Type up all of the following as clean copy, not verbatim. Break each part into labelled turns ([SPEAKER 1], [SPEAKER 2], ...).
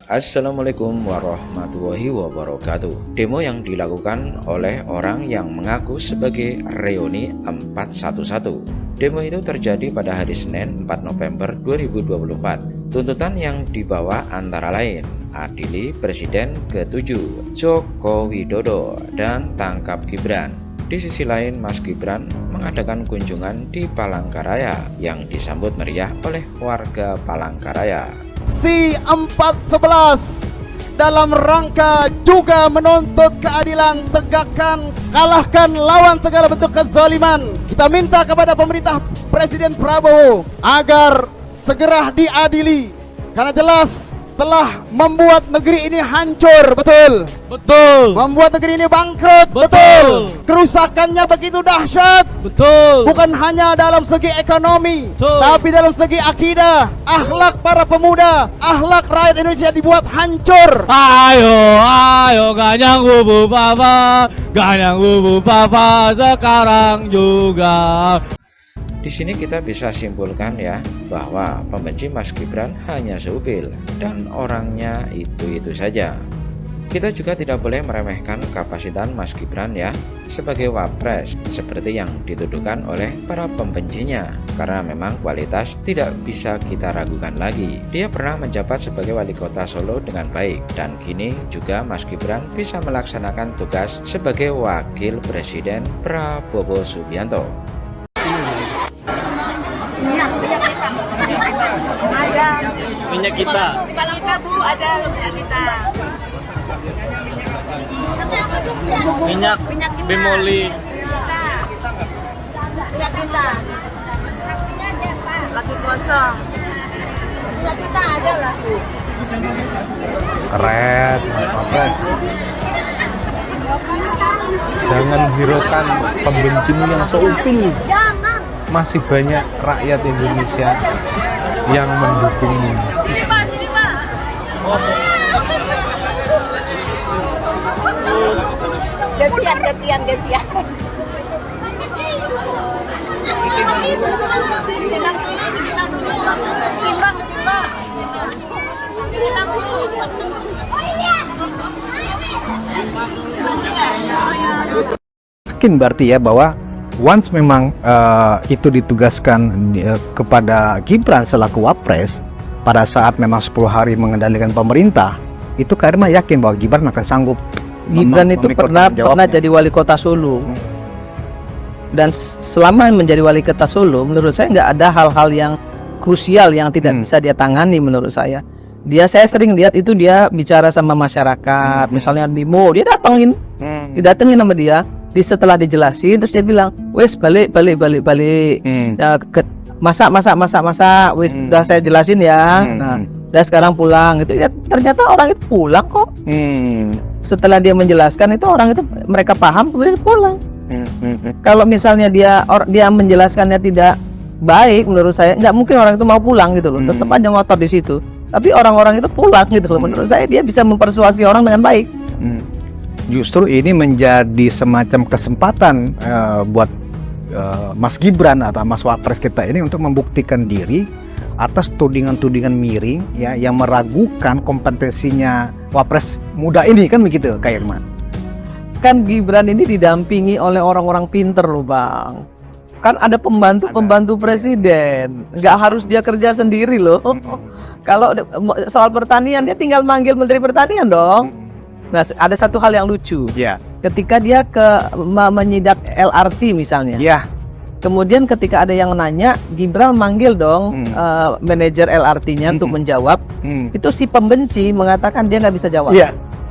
[SPEAKER 1] Assalamualaikum warahmatullahi wabarakatuh. Demo yang dilakukan oleh orang yang mengaku sebagai reuni 411. Demo itu terjadi pada hari Senin 4 November 2024. Tuntutan yang dibawa antara lain adili Presiden ke-7 Joko Widodo dan tangkap Gibran. Di sisi lain, Mas Gibran mengadakan kunjungan di Palangkaraya yang disambut meriah oleh warga Palangkaraya.
[SPEAKER 2] Si 411 dalam rangka juga menuntut keadilan, tegakkan, kalahkan, lawan segala bentuk kezaliman. Kita minta kepada pemerintah Presiden Prabowo agar segera diadili, karena jelas telah membuat negeri ini hancur, betul. Membuat negeri ini bangkrut, betul. Kerusakannya begitu dahsyat,
[SPEAKER 3] betul.
[SPEAKER 2] Bukan hanya dalam segi ekonomi,
[SPEAKER 3] betul,
[SPEAKER 2] tapi dalam segi akidah, akhlak para pemuda, akhlak rakyat Indonesia dibuat hancur.
[SPEAKER 3] Ayo ganyang bubu papa sekarang juga.
[SPEAKER 1] Di sini kita bisa simpulkan ya bahwa pembenci Mas Gibran hanya seupil dan orangnya itu-itu saja. Kita juga tidak boleh meremehkan kapasitas Mas Gibran ya sebagai wapres seperti yang dituduhkan oleh para pembencinya, karena memang kualitas tidak bisa kita ragukan lagi. Dia pernah menjabat sebagai wali kota Solo dengan baik, dan kini juga Mas Gibran bisa melaksanakan tugas sebagai wakil presiden Prabowo Subianto.
[SPEAKER 4] Minyak kita.
[SPEAKER 5] Kalau kita Bu ada minyak kita.
[SPEAKER 4] Minyak Bimoli.
[SPEAKER 5] Minyak kita. Lagi kosong. Minyak kita ada lah.
[SPEAKER 6] Keren, Wapres. Jangan hiraukan pembencimu yang seupil.
[SPEAKER 5] Jangan.
[SPEAKER 6] Masih banyak rakyat Indonesia yang mendukungmu.
[SPEAKER 5] Sini Pak, sini Pak. Gantian.
[SPEAKER 7] Yakin berarti ya bahwa once memang itu ditugaskan kepada Gibran selaku Wapres pada saat memang 10 hari mengendalikan pemerintah, itu Karima yakin bahwa Gibran akan sanggup.
[SPEAKER 8] Gibran itu pernah jadi wali kota Solo, dan selama menjadi wali kota Solo menurut saya nggak ada hal-hal yang krusial yang tidak bisa dia tangani. Menurut saya saya sering lihat itu dia bicara sama masyarakat, misalnya demo dia didatengin sama dia. Setelah dijelasin terus dia bilang, wes balik ya, masak wes udah saya jelasin ya, nah udah sekarang pulang gitu ya. Ternyata orang itu pulang kok. Setelah dia menjelaskan itu orang itu mereka paham, kemudian pulang. Kalau misalnya dia menjelaskannya tidak baik, menurut saya nggak mungkin orang itu mau pulang gitu loh. Tetap aja ngotot di situ, tapi orang-orang itu pulang gitu loh. Menurut saya dia bisa mempersuasi orang dengan baik.
[SPEAKER 7] Justru ini menjadi semacam kesempatan buat Mas Gibran atau Mas Wapres kita ini untuk membuktikan diri atas tudingan-tudingan miring ya yang meragukan kompetensinya Wapres muda ini, kan begitu Kak Irman?
[SPEAKER 8] Kan Gibran ini didampingi oleh orang-orang pinter loh Bang. Kan ada pembantu presiden, nggak harus dia kerja sendiri loh. Kalau soal pertanian dia tinggal manggil Menteri Pertanian dong. Nah, ada satu hal yang lucu. Ketika dia menyidak LRT misalnya. Kemudian ketika ada yang nanya, Gibran manggil dong manajer LRT-nya untuk menjawab. Itu si pembenci mengatakan dia nggak bisa jawab.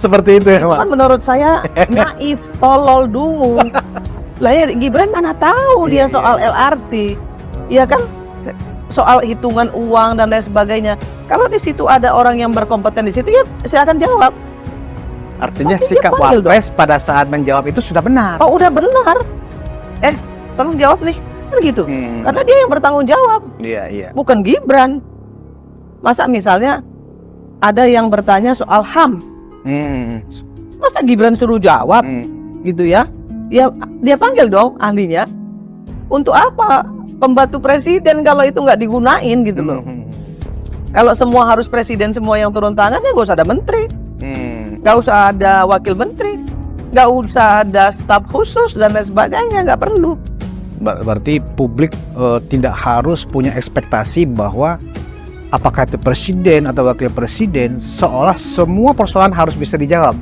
[SPEAKER 7] Seperti itu ya,
[SPEAKER 8] Itu kan menurut saya naif, tolol, dungu. Lah ya Gibran mana tahu dia soal LRT. Iya kan? Soal hitungan uang dan lain sebagainya. Kalau di situ ada orang yang berkompeten di situ, ya silakan jawab.
[SPEAKER 7] Artinya sikap Wapres pada saat menjawab itu sudah benar.
[SPEAKER 8] Oh, udah benar. Tolong jawab nih, kan gitu. Karena dia yang bertanggung jawab.
[SPEAKER 7] Iya.
[SPEAKER 8] Bukan Gibran. Masa misalnya ada yang bertanya soal HAM, masa Gibran suruh jawab, gitu ya? Dia panggil dong ahlinya. Untuk apa? Pembantu presiden kalau itu nggak digunain gitu loh. Kalau semua harus presiden semua yang turun tangan, ya nggak usah ada menteri, nggak usah ada wakil menteri, nggak usah ada staf khusus dan lain sebagainya, nggak perlu.
[SPEAKER 7] Berarti publik tidak harus punya ekspektasi bahwa apakah itu presiden atau wakil presiden seolah semua persoalan harus bisa dijawab.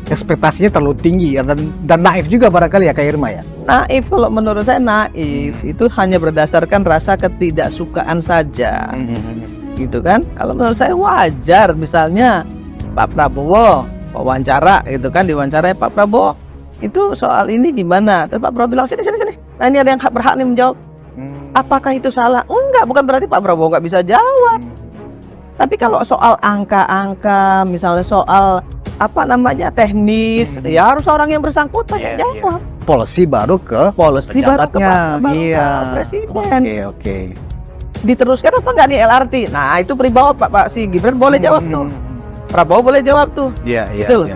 [SPEAKER 7] Ekspektasinya terlalu tinggi dan naif juga barangkali ya Kak Irma ya.
[SPEAKER 8] Naif, kalau menurut saya naif itu hanya berdasarkan rasa ketidaksukaan saja. Gitu kan? Kalau menurut saya wajar, misalnya Pak Prabowo wawancara itu kan, diwawancara Pak Prabowo itu soal ini gimana, terus Pak Prabowo bilang sini. Nah ini ada yang berhak nih menjawab. Apakah itu salah? Enggak, bukan berarti Pak Prabowo nggak bisa jawab. Tapi kalau soal angka-angka, misalnya soal apa namanya teknis, ya harus orang yang bersangkutan yang jawab.
[SPEAKER 7] Policy baru ke
[SPEAKER 8] Policy baru ke
[SPEAKER 7] iya.
[SPEAKER 8] presiden.
[SPEAKER 7] Oke.
[SPEAKER 8] Diteruskan apa enggak nih LRT? Nah itu Pribawa Pak si Gibran boleh jawab tuh. Prabowo boleh jawab tuh.
[SPEAKER 7] Iya.
[SPEAKER 8] Gitu loh.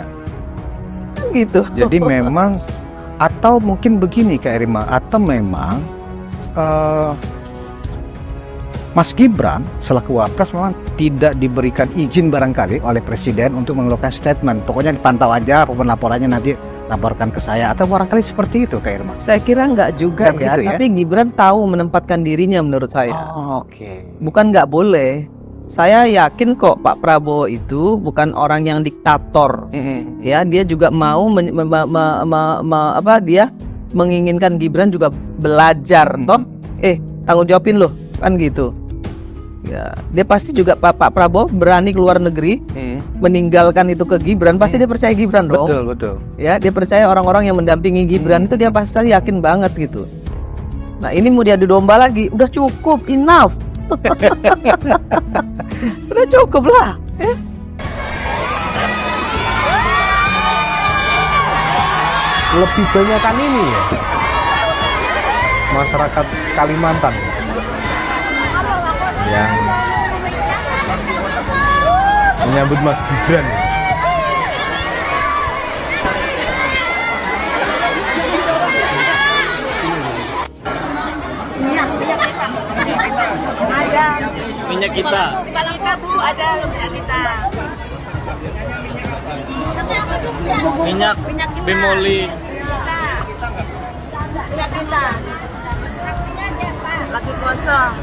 [SPEAKER 8] Gitu.
[SPEAKER 7] Jadi memang atau mungkin begini Kak Irma, atau memang Mas Gibran selaku Wapres memang tidak diberikan izin barangkali oleh Presiden untuk mengeluarkan statement. Pokoknya dipantau aja, apapun laporannya nanti laporkan ke saya, atau barangkali seperti itu Kak Irma.
[SPEAKER 8] Saya kira enggak juga ya,
[SPEAKER 7] gitu ya?
[SPEAKER 8] tapi Gibran tahu menempatkan dirinya menurut saya.
[SPEAKER 7] Oke.
[SPEAKER 8] Bukan nggak boleh. Saya yakin kok Pak Prabowo itu bukan orang yang diktator. Ya, dia juga mau dia menginginkan Gibran juga belajar toh. Tanggung jawabin loh, kan gitu. Ya, dia pasti juga Pak Prabowo berani keluar negeri, meninggalkan itu ke Gibran, pasti dia percaya Gibran dong.
[SPEAKER 7] Betul.
[SPEAKER 8] Ya, dia percaya orang-orang yang mendampingi Gibran itu dia pasti yakin banget gitu. Nah, ini mau diadu domba lagi, udah cukup, enough. Udah cukup lah.
[SPEAKER 6] Lebih banyak kan ini ya, masyarakat Kalimantan yang menyambut Mas Gibran.
[SPEAKER 4] Minyak kita.
[SPEAKER 5] Kalau kita Bu ada minyak kita.
[SPEAKER 4] Minyak Bimoli.
[SPEAKER 5] Minyak kita. Lagi kosong.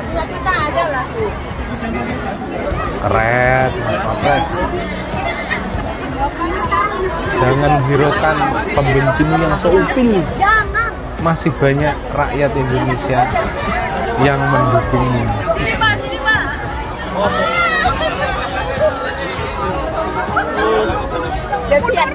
[SPEAKER 5] Minyak kita ada lah.
[SPEAKER 6] Keren, Wapres. Jangan hiraukan pembencimu yang seupil.
[SPEAKER 5] Jangan.
[SPEAKER 6] Masih banyak rakyat Indonesia yang mendukungmu.
[SPEAKER 5] Sini Pak, sini Pak. Gantian.